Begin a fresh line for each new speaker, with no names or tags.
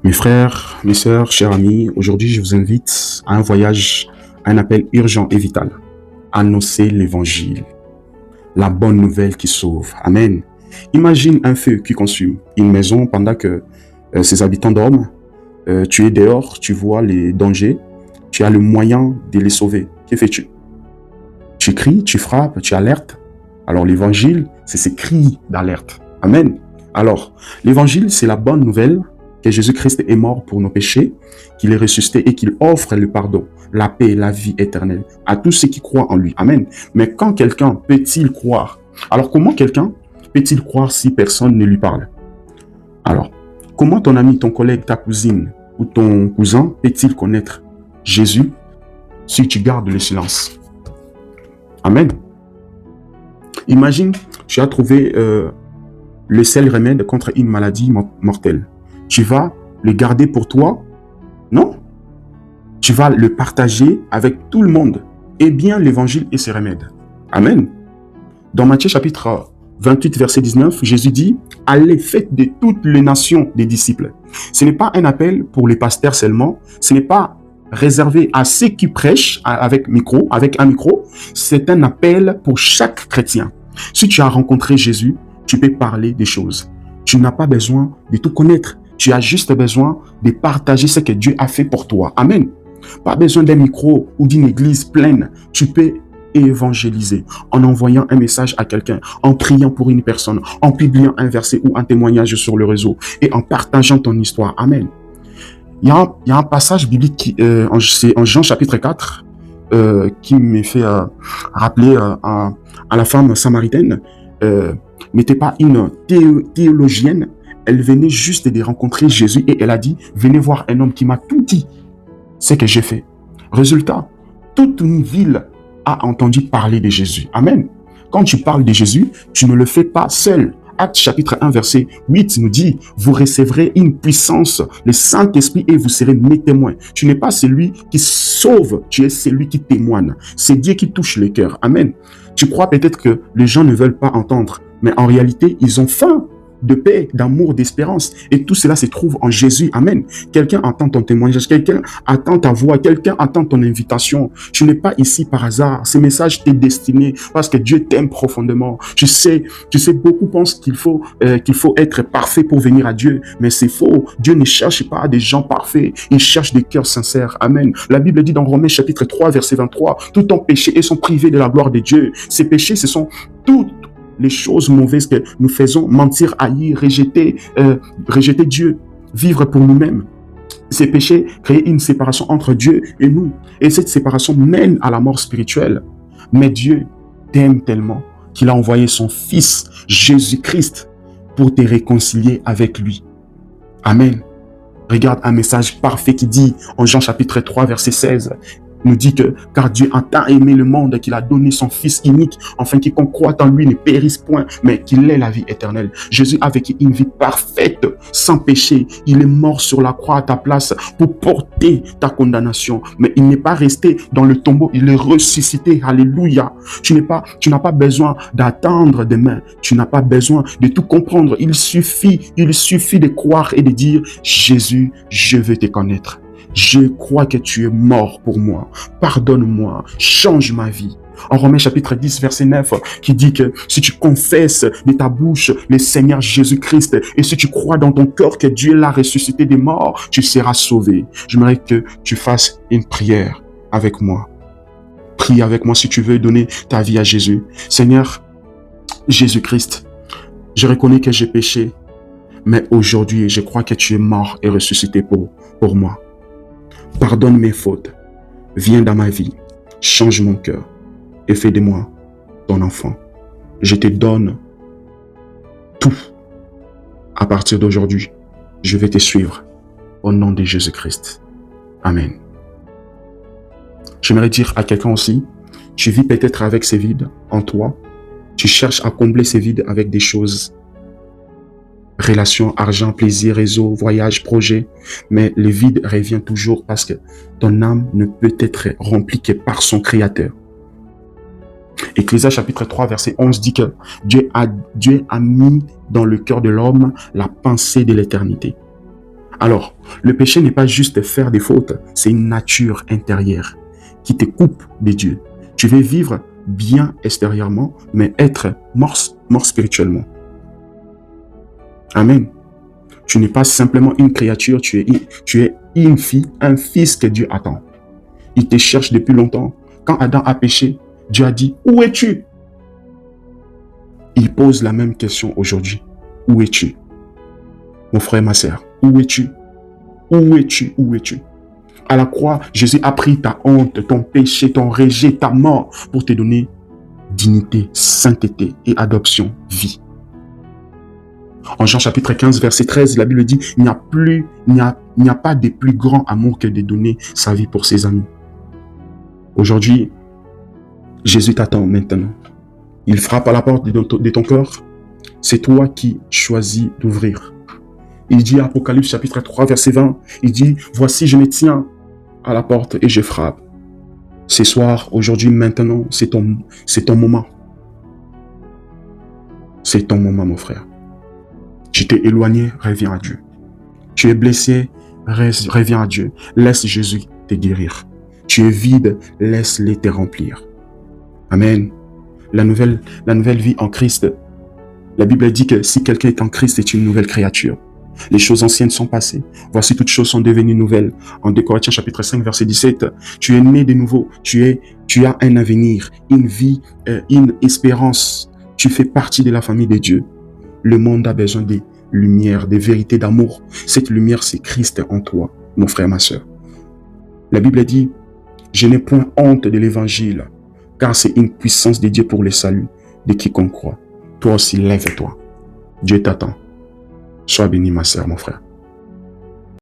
Mes frères, mes sœurs, chers amis, aujourd'hui je vous invite à un voyage, à un appel urgent et vital. Annoncer l'évangile, la bonne nouvelle qui sauve. Amen. Imagine un feu qui consume une maison pendant que ses habitants dorment. Tu es dehors, tu vois les dangers, tu as le moyen de les sauver. Que fais-tu? Tu cries, tu frappes, tu alertes. Alors l'évangile, c'est ces cris d'alerte. Amen. Alors, l'évangile, c'est la bonne nouvelle que Jésus-Christ est mort pour nos péchés, qu'il est ressuscité et qu'il offre le pardon, la paix et la vie éternelle à tous ceux qui croient en lui. Amen. Mais quand quelqu'un peut-il croire? Alors, comment quelqu'un peut-il croire si personne ne lui parle? Alors, comment ton ami, ton collègue, ta cousine ou ton cousin peut-il connaître Jésus si tu gardes le silence? Amen. Imagine, tu as trouvé le seul remède contre une maladie mortelle. Tu vas le garder pour toi? Non. Tu vas le partager avec tout le monde. Eh bien, l'évangile est ce remède. Amen. Dans Matthieu chapitre 28, verset 19, Jésus dit, « Allez, faites de toutes les nations des disciples. » Ce n'est pas un appel pour les pasteurs seulement. Ce n'est pas réservé à ceux qui prêchent avec un micro. C'est un appel pour chaque chrétien. Si tu as rencontré Jésus, tu peux parler des choses. Tu n'as pas besoin de tout connaître. Tu as juste besoin de partager ce que Dieu a fait pour toi. Amen. Pas besoin d'un micro ou d'une église pleine. Tu peux évangéliser en envoyant un message à quelqu'un, en priant pour une personne, en publiant un verset ou un témoignage sur le réseau et en partageant ton histoire. Amen. Il y a un passage biblique c'est en Jean chapitre 4 qui me fait rappeler à la femme samaritaine. N'était pas une théologienne. Elle venait juste de rencontrer Jésus et elle a dit, venez voir un homme qui m'a tout dit ce que j'ai fait. Résultat, toute une ville a entendu parler de Jésus. Amen. Quand tu parles de Jésus, tu ne le fais pas seul. Actes chapitre 1 verset 8 nous dit, vous recevrez une puissance, le Saint-Esprit et vous serez mes témoins. Tu n'es pas celui qui sauve, tu es celui qui témoigne. C'est Dieu qui touche le cœur. Amen. Tu crois peut-être que les gens ne veulent pas entendre, mais en réalité, ils ont faim de paix, d'amour, d'espérance. Et tout cela se trouve en Jésus. Amen. Quelqu'un entend ton témoignage, quelqu'un attend ta voix, quelqu'un attend ton invitation. Tu n'es pas ici par hasard. Ce message t'est destiné parce que Dieu t'aime profondément. Tu sais, beaucoup pensent qu'il faut être parfait pour venir à Dieu, mais c'est faux. Dieu ne cherche pas des gens parfaits. Il cherche des cœurs sincères. Amen. La Bible dit dans Romains chapitre 3, verset 23, tout ont péché et sont privés de la gloire de Dieu. Ces péchés, ce sont toutes les choses mauvaises que nous faisons, mentir, haïr, rejeter Dieu, vivre pour nous-mêmes. Ces péchés créent une séparation entre Dieu et nous. Et cette séparation mène à la mort spirituelle. Mais Dieu t'aime tellement qu'il a envoyé son Fils, Jésus-Christ, pour te réconcilier avec lui. Amen. Regarde un message parfait qui dit en Jean chapitre 3, verset 16, nous dit que car Dieu a tant aimé le monde qu'il a donné son Fils unique, afin que quiconque croit en lui ne périsse point, mais qu'il ait la vie éternelle. Jésus a vécu une vie parfaite, sans péché. Il est mort sur la croix à ta place pour porter ta condamnation. Mais il n'est pas resté dans le tombeau, il est ressuscité. Alléluia. Tu n'as pas besoin d'attendre demain. Tu n'as pas besoin de tout comprendre. Il suffit de croire et de dire, Jésus, je veux te connaître. Je crois que tu es mort pour moi. Pardonne-moi. Change ma vie. En Romains chapitre 10, verset 9, qui dit que si tu confesses de ta bouche le Seigneur Jésus-Christ et si tu crois dans ton cœur que Dieu l'a ressuscité des morts, tu seras sauvé. J'aimerais que tu fasses une prière avec moi. Prie avec moi si tu veux donner ta vie à Jésus. Seigneur Jésus-Christ, je reconnais que j'ai péché, mais aujourd'hui, je crois que tu es mort et ressuscité pour moi. Pardonne mes fautes, viens dans ma vie, change mon cœur et fais de moi ton enfant. Je te donne tout. À partir d'aujourd'hui, je vais te suivre au nom de Jésus-Christ. Amen. J'aimerais dire à quelqu'un aussi, tu vis peut-être avec ces vides en toi, tu cherches à combler ces vides avec des choses, relations, argent, plaisir, réseau, voyage, projet, mais le vide revient toujours parce que ton âme ne peut être remplie que par son Créateur. Ecclésias chapitre 3 verset 11 dit que Dieu a mis dans le cœur de l'homme la pensée de l'éternité. Alors, le péché n'est pas juste faire des fautes, c'est une nature intérieure qui te coupe de Dieu. Tu veux vivre bien extérieurement, mais être mort spirituellement. Amen. Tu n'es pas simplement une créature, tu es une fille, un fils que Dieu attend. Il te cherche depuis longtemps. Quand Adam a péché, Dieu a dit, où es-tu? Il pose la même question aujourd'hui. Où es-tu? Mon frère, ma sœur, où es-tu? Où es-tu? Où es-tu? À la croix, Jésus a pris ta honte, ton péché, ton rejet, ta mort pour te donner dignité, sainteté et adoption, vie. En Jean chapitre 15, verset 13, la Bible dit, il n'y a pas de plus grand amour que de donner sa vie pour ses amis. Aujourd'hui, Jésus t'attend maintenant. Il frappe à la porte de ton cœur. C'est toi qui choisis d'ouvrir. Il dit, Apocalypse chapitre 3, verset 20, il dit, voici, je me tiens à la porte et je frappe. Ce soir, aujourd'hui, maintenant, c'est ton moment. C'est ton moment, mon frère. Tu t'es éloigné, reviens à Dieu. Tu es blessé, reviens à Dieu. Laisse Jésus te guérir. Tu es vide, laisse-le te remplir. Amen. La nouvelle vie en Christ. La Bible dit que si quelqu'un est en Christ, c'est une nouvelle créature. Les choses anciennes sont passées. Voici, toutes choses sont devenues nouvelles. En 2 Corinthiens chapitre 5, verset 17, tu es né de nouveau. Tu as un avenir, une vie, une espérance. Tu fais partie de la famille de Dieu. Le monde a besoin de lumière, de vérité, d'amour. Cette lumière, c'est Christ en toi, mon frère, ma soeur. La Bible dit, je n'ai point honte de l'évangile, car c'est une puissance de Dieu pour le salut de quiconque croit. Toi aussi, lève-toi. Dieu t'attend. Sois béni, ma sœur, mon frère.